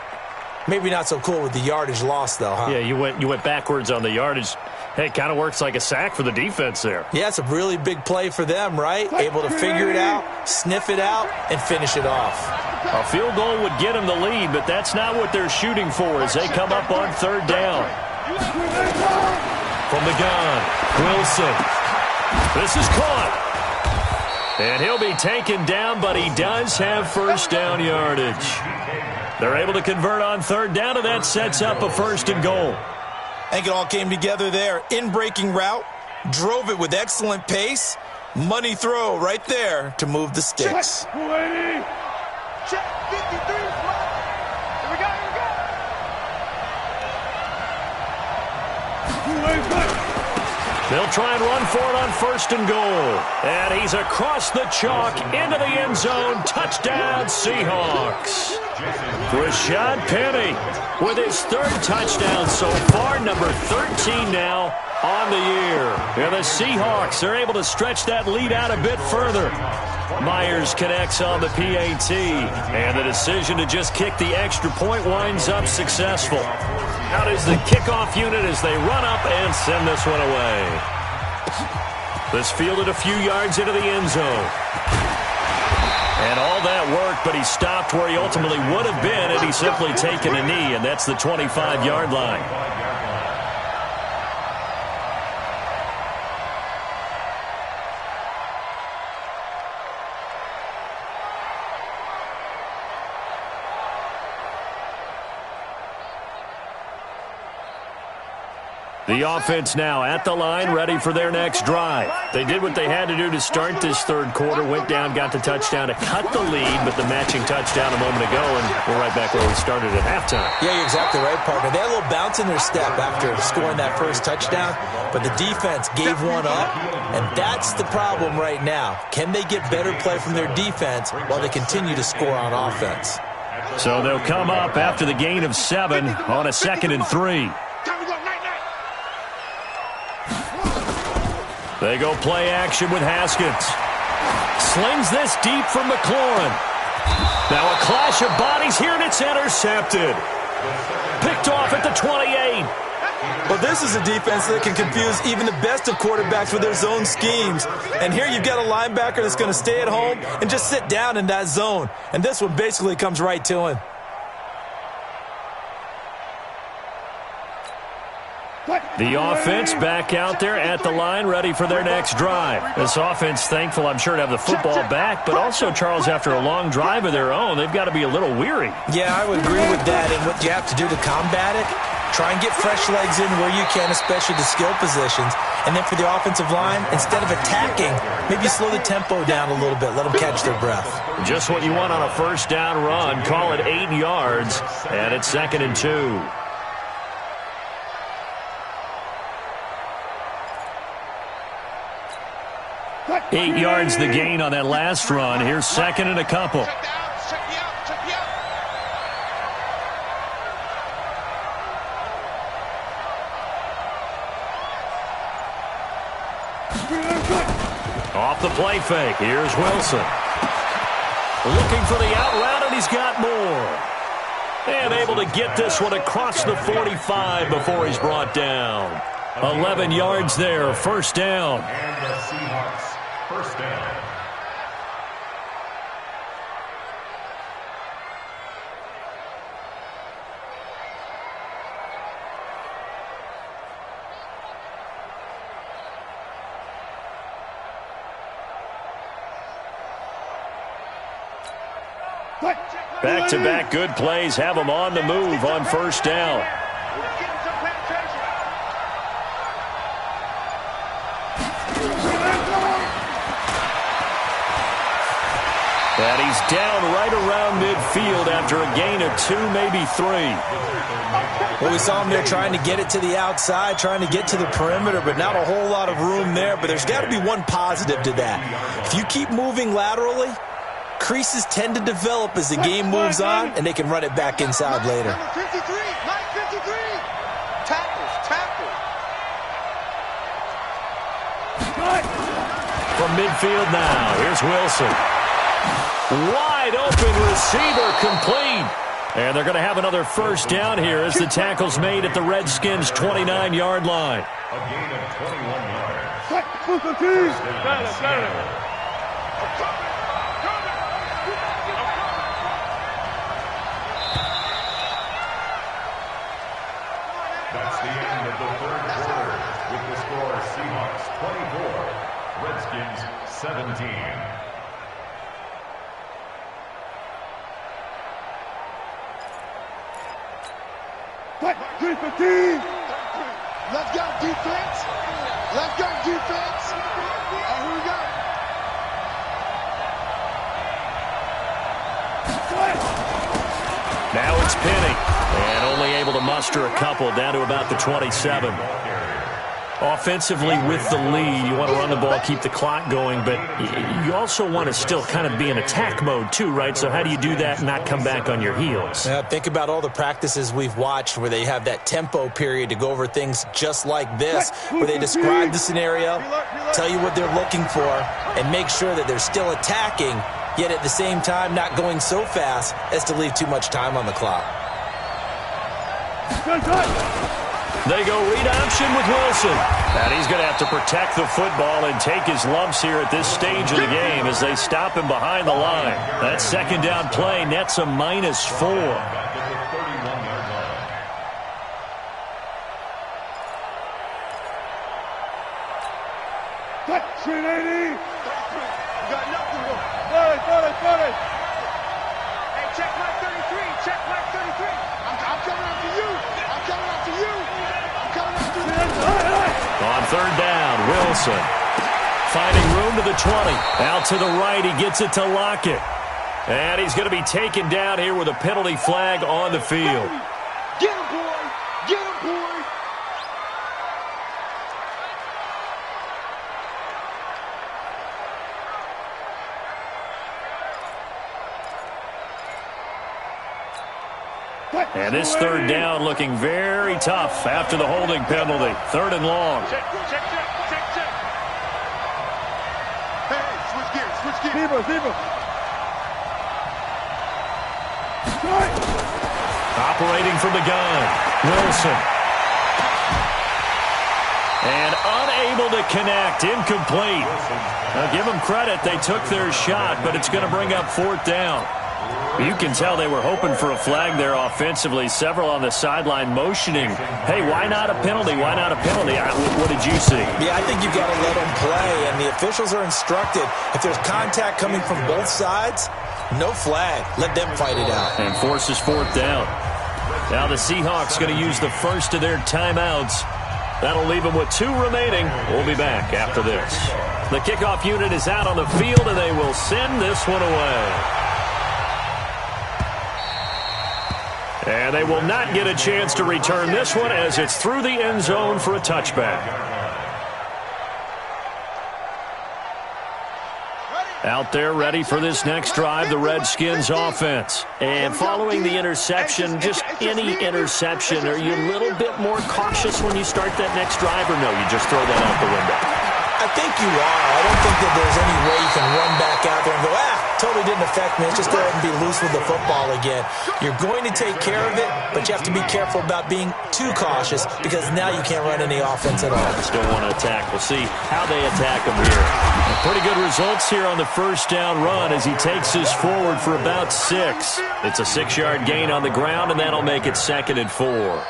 Maybe not so cool with the yardage loss, though, huh? Yeah, you went backwards on the yardage. Hey, it kind of works like a sack for the defense there. Yeah, it's a really big play for them, right? Able to figure it out, sniff it out, and finish it off. A field goal would get them the lead, but that's not what they're shooting for as they come up on 3rd down. From the gun, Wilson. This is caught. And he'll be taken down, but he does have 1st down yardage. They're able to convert on 3rd down, and that sets up a 1st and goal. I think it all came together there. In-breaking route, drove it with excellent pace. Money throw right there to move the sticks. Check 53. Here we go. They'll try and run for it on 1st and goal. And he's across the chalk into the end zone. Touchdown, Seahawks. Rashad Penny with his 3rd touchdown so far, number 13 now on the year. And the Seahawks are able to stretch that lead out a bit further. Myers connects on the PAT, and the decision to just kick the extra point winds up successful. Out is the kickoff unit as they run up and send this one away. This fielded a few yards into the end zone. And all that worked, but he stopped where he ultimately would have been had he simply taken a knee, and that's the 25-yard line. The offense now at the line, ready for their next drive. They did what they had to do to start this third quarter, went down, got the touchdown to cut the lead, but the matching touchdown a moment ago, and we're right back where we started at halftime. Yeah, you're exactly right, partner. They had a little bounce in their step after scoring that first touchdown, but the defense gave one up, and that's the problem right now. Can they get better play from their defense while they continue to score on offense? So they'll come up after the gain of 7 on a 2nd and 3. They go play action with Haskins. Slings this deep from McLaurin. Now a clash of bodies here, and it's intercepted. Picked off at the 28. Well, this is a defense that can confuse even the best of quarterbacks with their zone schemes. And here you've got a linebacker that's going to stay at home and just sit down in that zone. And this one basically comes right to him. The offense back out there at the line, ready for their next drive. This offense thankful, I'm sure, to have the football back, but also, Charles, after a long drive of their own, they've got to be a little weary. Yeah, I would agree with that. And what you have to do to combat it, try and get fresh legs in where you can, especially the skill positions. And then for the offensive line, instead of attacking, maybe slow the tempo down a little bit. Let them catch their breath. Just what you want on a first down run. Call it 8 yards, and it's 2nd and 2. Eight yards the gain on that last run. Here's 2nd and a couple. Off the play fake. Here's Wilson. Looking for the out route, and he's got more. And able to get this one across the 45 before he's brought down. 11 yards there, first down. And the Seahawks, first down. Back-to-back good plays have them on the move on first down. And he's down right around midfield after a gain of 2, maybe 3. Well, we saw him there trying to get it to the outside, trying to get to the perimeter, but not a whole lot of room there. But there's got to be one positive to that. If you keep moving laterally, creases tend to develop as the game moves on, and they can run it back inside later. Number 53, Mike 53. Tackles. From midfield now, here's Wilson. Wide open receiver, complete. And they're going to have another first down here as the tackle's made at the Redskins' 29-yard line. A gain of 21 yards. That's the end of the third quarter with the score Seahawks 24, Redskins 17. Let's go, defense. Let's go, defense. Here we go. Now it's Penny. And only able to muster a couple down to about the 27. Offensively with the lead, you want to run the ball, keep the clock going, but you also want to still kind of be in attack mode too, right? So how do you do that and not come back on your heels? Yeah, think about all the practices we've watched where they have that tempo period to go over things just like this, where they describe the scenario, tell you what they're looking for, and make sure that they're still attacking, yet at the same time not going so fast as to leave too much time on the clock. They go read option with Wilson. And he's going to have to protect the football and take his lumps here at this stage of the game as they stop him behind the line. That second down play nets a -4. Got nothing more. Hey, check my 33. Check my 33. I'm coming after you. I'm coming after you. I'm coming after you. On third down, Wilson finding room to the 20. Out to the right, he gets it to Lockett. And he's going to be taken down here with a penalty flag on the field. Get him, boy. Get him, boy. And this third down looking very tough after the holding penalty. 3rd and long. Check. Hey, switch gears. Zebra. Operating from the gun, Wilson. And unable to connect, incomplete. Now give them credit, they took their shot, but it's going to bring up 4th down. You can tell they were hoping for a flag there offensively. Several on the sideline motioning, hey, why not a penalty? Why not a penalty? What did you see? Yeah, I think you've got to let them play, and the officials are instructed, if there's contact coming from both sides, no flag. Let them fight it out. And forces 4th down. Now the Seahawks going to use the first of their timeouts. That'll leave them with 2 remaining. We'll be back after this. The kickoff unit is out on the field, and they will send this one away. And they will not get a chance to return this one as it's through the end zone for a touchback. Out there ready for this next drive, the Redskins offense. And following the interception, just any interception, are you a little bit more cautious when you start that next drive, or no, you just throw that out the window? I think you are. I don't think that there's any way you can run back out there and go, totally didn't affect me. It's just go ahead and be loose with the football again. You're going to take care of it, but you have to be careful about being too cautious because now you can't run any offense at all. Still want to attack. We'll see how they attack him here. Pretty good results here on the first down run as he takes us forward for about 6. It's a 6-yard gain on the ground, and that'll make it 2nd and 4.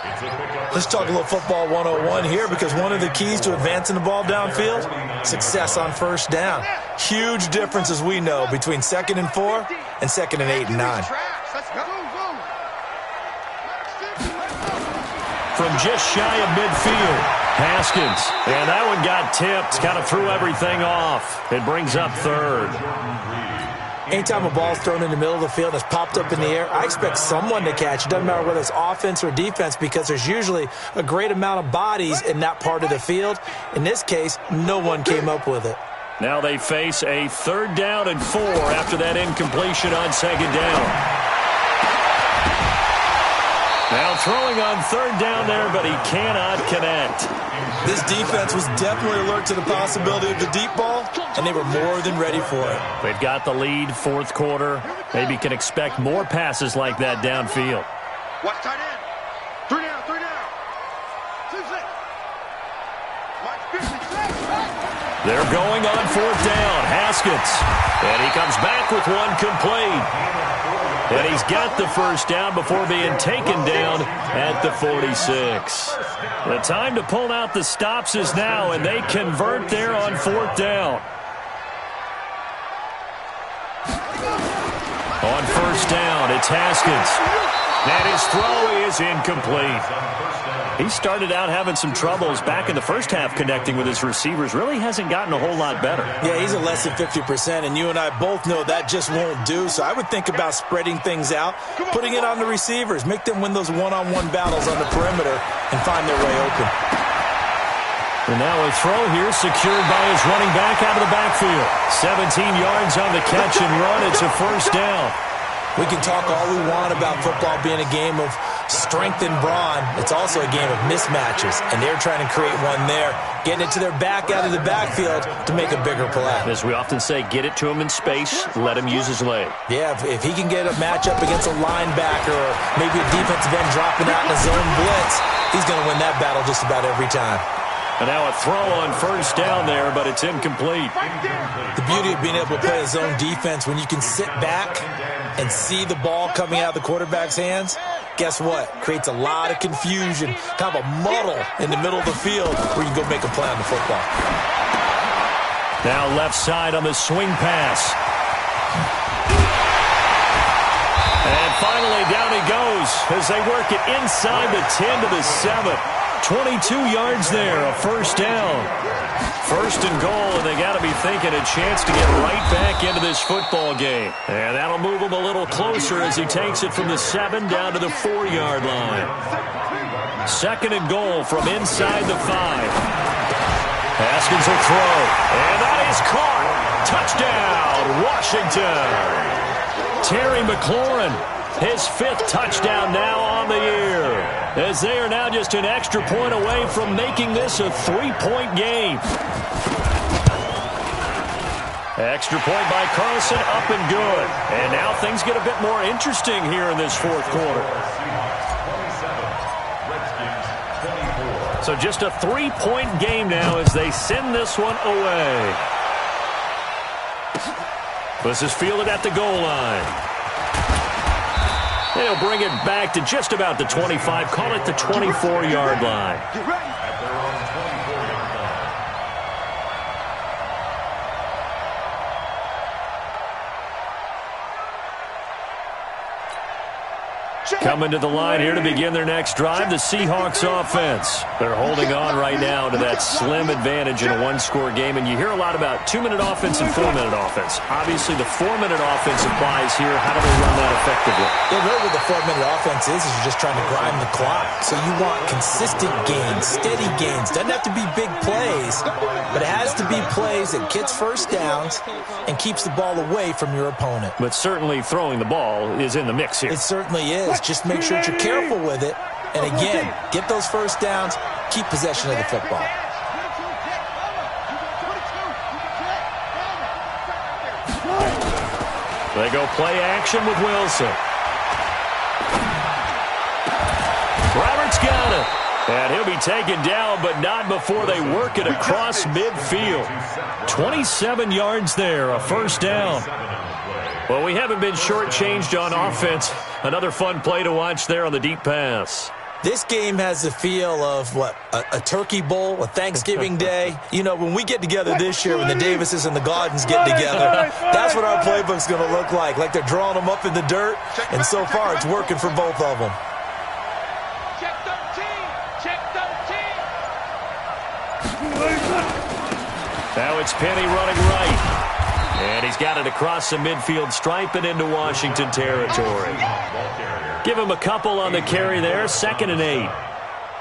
Let's talk a little football 101 here because one of the keys to advancing the ball downfield, success on first down. Huge difference, as we know, between 2nd and 4 and 2nd and 8 and 9. From just shy of midfield, Haskins. And that one got tipped, kind of threw everything off. It brings up 3rd. Anytime a ball's thrown in the middle of the field and it's popped up in the air, I expect someone to catch. It doesn't matter whether it's offense or defense because there's usually a great amount of bodies in that part of the field. In this case, no one came up with it. Now they face a 3rd down and 4 after that incompletion on 2nd down. Now throwing on 3rd down there, but he cannot connect. This defense was definitely alert to the possibility of the deep ball, and they were more than ready for it. They've got the lead, 4th quarter. Maybe can expect more passes like that downfield. Watch tight end. 3 down. 2-6. They're going on 4th down. Haskins. And he comes back with one complete. And he's got the first down before being taken down at the 46. The time to pull out the stops is now, and they convert there on 4th down. On first down, it's Haskins. And his throw is incomplete. He started out having some troubles back in the first half connecting with his receivers. Really hasn't gotten a whole lot better. Yeah, he's at less than 50%, and you and I both know that just won't do. So I would think about spreading things out, putting it on the receivers, make them win those one-on-one battles on the perimeter, and find their way open. And now a throw here secured by his running back out of the backfield. 17 yards on the catch and run. It's a first down. We can talk all we want about football being a game of strength and brawn. It's also a game of mismatches, and they're trying to create one there, getting it to their back out of the backfield to make a bigger play. As we often say, get it to him in space, let him use his leg. Yeah, if he can get a matchup against a linebacker or maybe a defensive end dropping out in a zone blitz, he's going to win that battle just about every time. And now a throw on first down there, but it's incomplete. The beauty of being able to play a zone defense, when you can sit back and see the ball coming out of the quarterback's hands, guess what? Creates a lot of confusion, kind of a muddle in the middle of the field where you can go make a play on the football. Now left side on the swing pass. And finally down he goes as they work it inside the 10 to the 7. 22 yards there, a first down. First and goal, and they got to be thinking a chance to get right back into this football game. And that'll move him a little closer as he takes it from the 7 down to the 4-yard line. Second and goal from inside the 5. Haskins will throw, and that is caught. Touchdown, Washington. Terry McLaurin, his 5th touchdown now on the year, as they are now just an extra point away from making this a 3-point game. Extra point by Carlson, up and good. And now things get a bit more interesting here in this fourth quarter. So just a 3-point game now as they send this one away. This is fielded at the goal line. They'll bring it back to just about the 25, call it the 24-yard line. At their own 24-yard line. Coming to the line here to begin their next drive, the Seahawks offense. They're holding on right now to that slim advantage in a one-score game, and you hear a lot about 2-minute offense and 4-minute offense. Obviously, the 4-minute offense applies here. How do they run that effectively? Yeah, really what the 4-minute offense is you're just trying to grind the clock. So you want consistent gains, steady gains. Doesn't have to be big plays, but it has to be plays that gets first downs and keeps the ball away from your opponent. But certainly throwing the ball is in the mix here. It certainly is. Just make sure that you're careful with it. And again, get those first downs, keep possession of the football. They go play action with Wilson. Roberts got it. And he'll be taken down, but not before they work it across midfield. 27 yards there, a first down. Well, we haven't been shortchanged on offense. Another fun play to watch there on the deep pass. This game has the feel of, what, a turkey bowl, a Thanksgiving day. You know, when we get together this year, when the Davises and the Gaudens get together, that's what our playbook's going to look like they're drawing them up in the dirt, and so far it's working for both of them. Check 13. Check 13. Now it's Penny running right. And he's got it across the midfield stripe and into Washington territory. Give him a couple on the carry there, 2nd and 8.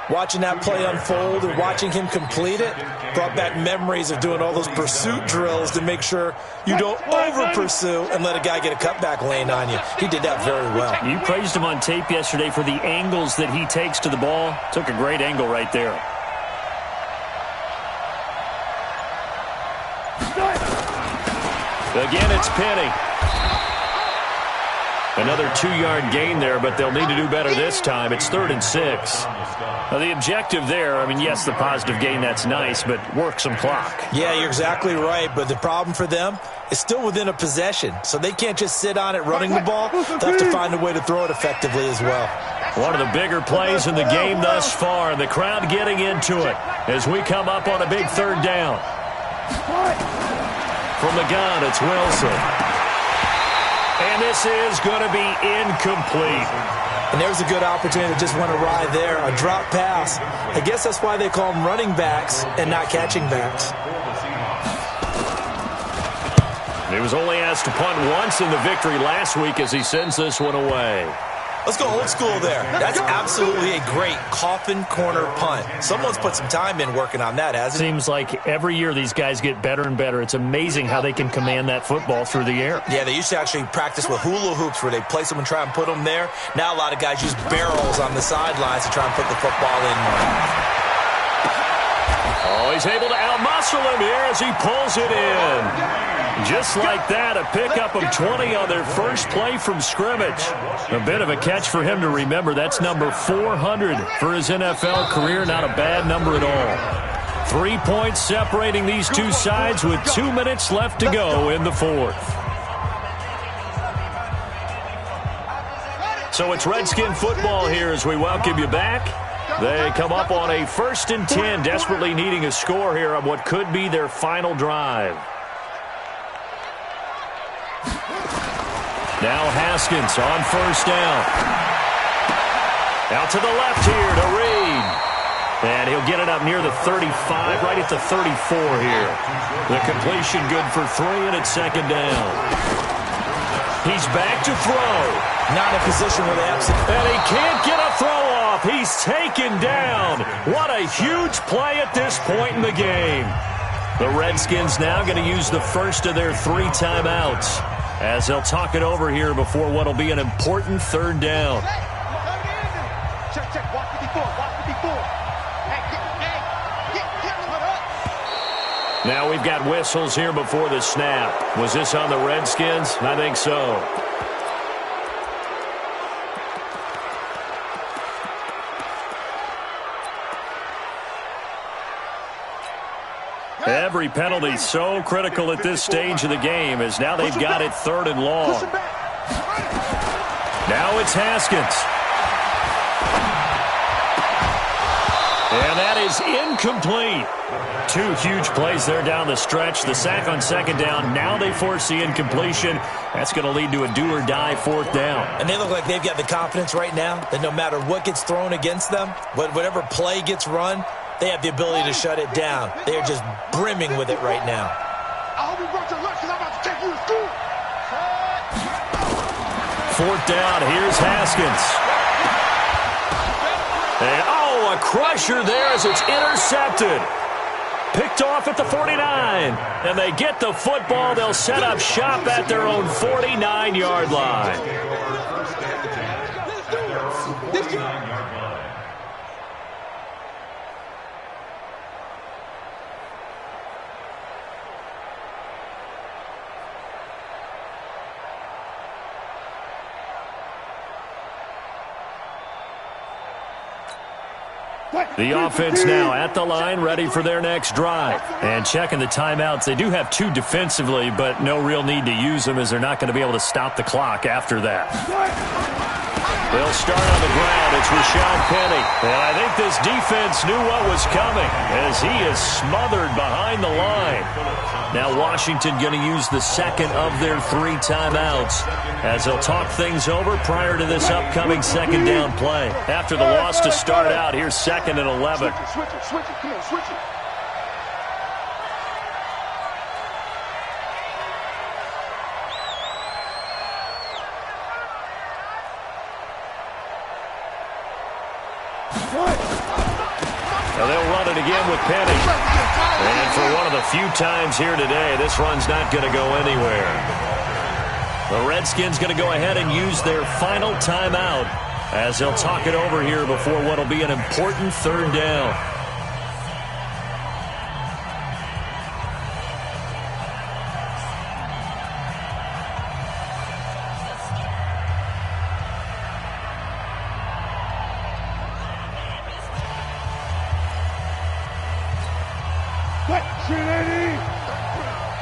Watching that play unfold and watching him complete it brought back memories of doing all those pursuit drills to make sure you don't over-pursue and let a guy get a cutback lane on you. He did that very well. You praised him on tape yesterday for the angles that he takes to the ball. Took a great angle right there. Again, it's Penny. Another 2-yard gain there, but they'll need to do better this time. It's 3rd and 6. Now, the objective there, I mean, yes, the positive gain, that's nice, but work some clock. Yeah, you're exactly right, but the problem for them is still within a possession, so they can't just sit on it running the ball. They'll have to find a way to throw it effectively as well. One of the bigger plays in the game thus far, and the crowd getting into it as we come up on a big 3rd down. From the gun, it's Wilson. And this is going to be incomplete. And there's a good opportunity that just went awry there. A drop pass. I guess that's why they call them running backs and not catching backs. He was only asked to punt once in the victory last week as he sends this one away. Let's go old school there. That's absolutely a great coffin corner punt. Someone's put some time in working on that, hasn't it? Seems like every year these guys get better and better. It's amazing how they can command that football through the air. Yeah, they used to actually practice with hula hoops where they place them and try and put them there. Now a lot of guys use barrels on the sidelines to try and put the football in. Oh, he's able to outmuscle him here as he pulls it in. Just like that, a pickup of 20 on their first play from scrimmage. A bit of a catch for him to remember. That's number 400 for his NFL career. Not a bad number at all. 3 points separating these two sides with 2 minutes left to go in the fourth. So it's Redskin football here as we welcome you back. They come up on a 1st and 10, desperately needing a score here on what could be their final drive. Now Haskins on 1st down. Out to the left here to Reed. And he'll get it up near the 35, right at the 34 here. The completion good for 3, and it's 2nd down. He's back to throw. Not in a position where they absolutely... And he can't get a throw off. He's taken down. What a huge play at this point in the game. The Redskins now going to use the first of their 3 timeouts as they'll talk it over here before what will be an important 3rd down. Check, check. Watch 54. Watch 54. Now we've got whistles here before the snap. Was this on the Redskins? I think so. Every penalty so critical at this stage of the game as now they've got it 3rd and long. Now it's Haskins. And that is incomplete. 2 huge plays there down the stretch. The sack on 2nd down. Now they force the incompletion. That's going to lead to a do-or-die 4th down. And they look like they've got the confidence right now that no matter what gets thrown against them, whatever play gets run, they have the ability to shut it down. They are just brimming with it right now. I hope you brought your lunch because I'm about to take you to school. 4th down. Here's Haskins. And, a crusher there as it's intercepted. Picked off at the 49. And they get the football. They'll set up shop at their own 49-yard line. The offense now at the line, ready for their next drive. And checking the timeouts. They do have 2 defensively, but no real need to use them as they're not going to be able to stop the clock after that. They'll start on the ground. It's Rashad Penny. And I think this defense knew what was coming as he is smothered behind the line. Now Washington going to use the 2nd of their 3 timeouts as they'll talk things over prior to this upcoming 2nd down play. After the loss to start out, here's 2nd and 11. Switch it. Come on, switch it. Now they'll run it again with Penny. And for one of the few times here today, this run's not going to go anywhere. The Redskins going to go ahead and use their final timeout as they'll talk it over here before what will be an important 3rd down.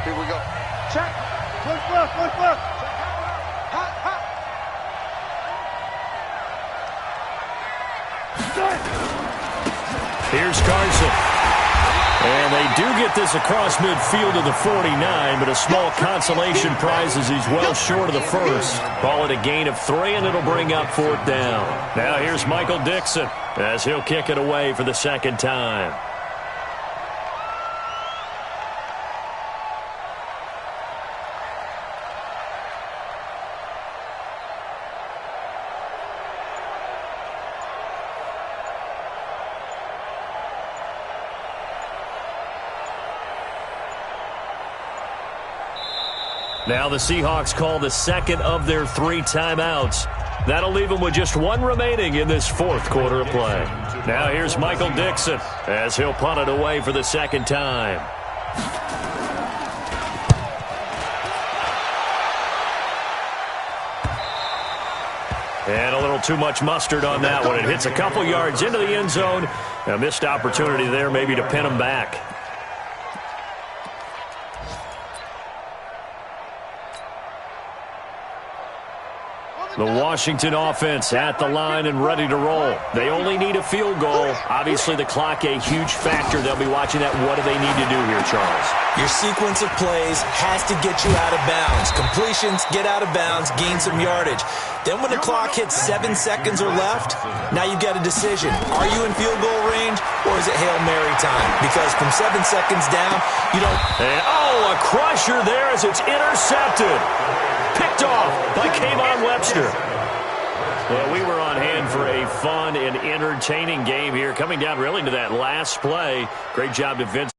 Here we go. Check. Look. Hot. Here's Carson. And they do get this across midfield to the 49, but a small consolation prize as he's well short of the first. Call it a gain of 3, and it'll bring up 4th down. Now here's Michael Dixon as he'll kick it away for the 2nd time. Now the Seahawks call the second of their 3 timeouts. That'll leave them with just 1 remaining in this 4th quarter of play. Now here's Michael Dixon as he'll punt it away for the 2nd time. And a little too much mustard on that one. It hits a couple yards into the end zone. A missed opportunity there maybe to pin him back. The Washington offense at the line and ready to roll. They only need a field goal. Obviously, the clock a huge factor. They'll be watching that. What do they need to do here, Charles? Your sequence of plays has to get you out of bounds. Completions, get out of bounds, gain some yardage. Then when the clock hits 7 seconds or left, now you've got a decision. Are you in field goal range or is it Hail Mary time? Because from 7 seconds down, you don't... And, a crusher there as it's intercepted. Picked off by Kayvon Webster. Well, we were on hand for a fun and entertaining game here. Coming down really to that last play. Great job to Vince.